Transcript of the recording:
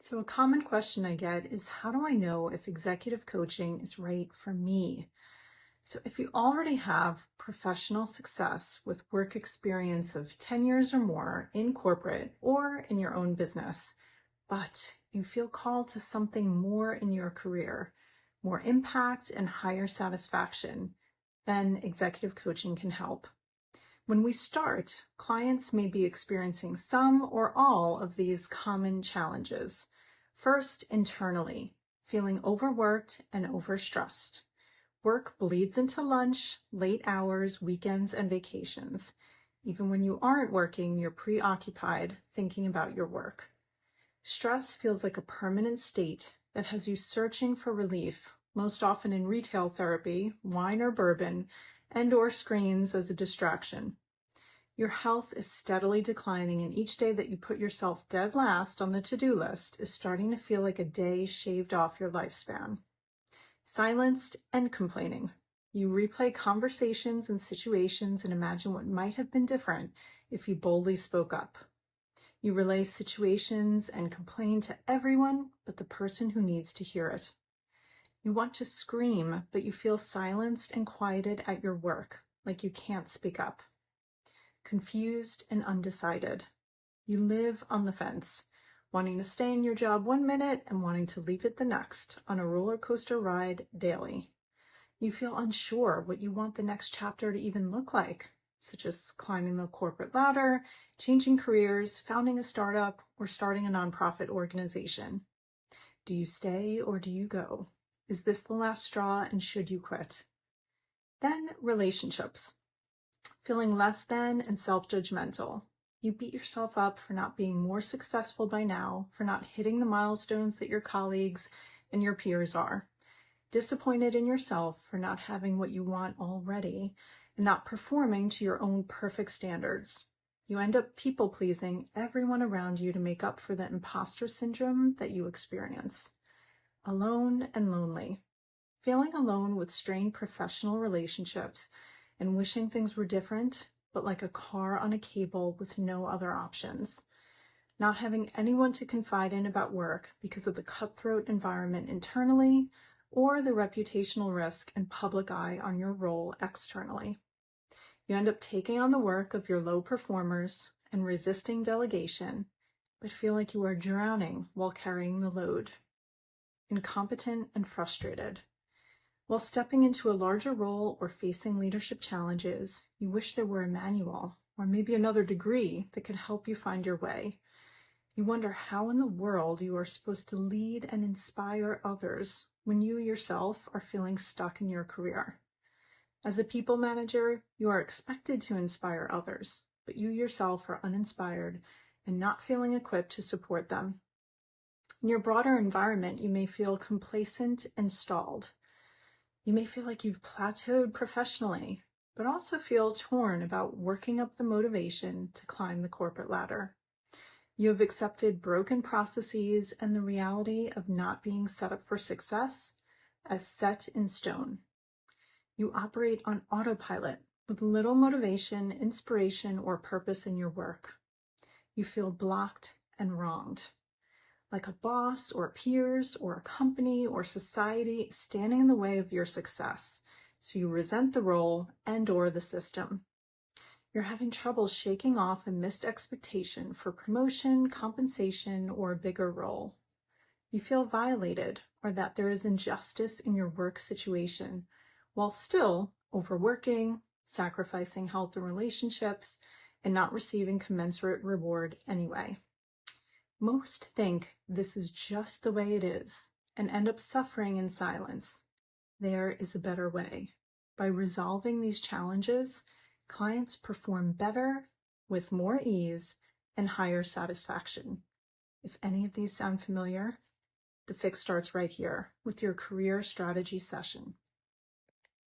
So, a common question I get is, how do I know if executive coaching is right for me? So, if you already have professional success with work experience of 10 years or more in corporate or in your own business, but you feel called to something more in your career, more impact and higher satisfaction, then executive coaching can help. When we start, clients may be experiencing some or all of these common challenges. First, internally, feeling overworked and overstressed. Work bleeds into lunch, late hours, weekends, and vacations. Even when you aren't working, you're preoccupied thinking about your work. Stress feels like a permanent state that has you searching for relief, most often in retail therapy, wine or bourbon, and/or screens as a distraction. Your health is steadily declining, and each day that you put yourself dead last on the to-do list is starting to feel like a day shaved off your lifespan. Silenced and complaining. You replay conversations and situations and imagine what might have been different if you boldly spoke up. You relay situations and complain to everyone but the person who needs to hear it. You want to scream, but you feel silenced and quieted at your work, like you can't speak up. Confused and undecided. You live on the fence, wanting to stay in your job one minute and wanting to leave it the next, on a roller coaster ride daily. You feel unsure what you want the next chapter to even look like, such as climbing the corporate ladder, changing careers, founding a startup, or starting a nonprofit organization. Do you stay or do you go? Is this the last straw and should you quit? Then relationships. Feeling less than and self-judgmental. You beat yourself up for not being more successful by now, for not hitting the milestones that your colleagues and your peers are. Disappointed in yourself for not having what you want already and not performing to your own perfect standards. You end up people-pleasing everyone around you to make up for the imposter syndrome that you experience. Alone and lonely. Feeling alone with strained professional relationships and wishing things were different, but like a car on a cable with no other options. Not having anyone to confide in about work because of the cutthroat environment internally or the reputational risk and public eye on your role externally. You end up taking on the work of your low performers and resisting delegation, but feel like you are drowning while carrying the load. Incompetent and frustrated. While stepping into a larger role or facing leadership challenges, you wish there were a manual or maybe another degree that could help you find your way. You wonder how in the world you are supposed to lead and inspire others when you yourself are feeling stuck in your career. As a people manager, you are expected to inspire others, but you yourself are uninspired and not feeling equipped to support them. In your broader environment, you may feel complacent and stalled. You may feel like you've plateaued professionally, but also feel torn about working up the motivation to climb the corporate ladder. You have accepted broken processes and the reality of not being set up for success as set in stone. You operate on autopilot with little motivation, inspiration, or purpose in your work. You feel blocked and wronged, like a boss or peers or a company or society standing in the way of your success, so you resent the role and/or the system. You're having trouble shaking off a missed expectation for promotion, compensation, or a bigger role. You feel violated or that there is injustice in your work situation, while still overworking, sacrificing health and relationships, and not receiving commensurate reward anyway. Most think this is just the way it is and end up suffering in silence. There is a better way. By resolving these challenges, clients perform better with more ease and higher satisfaction. If any of these sound familiar, the fix starts right here with your career strategy session.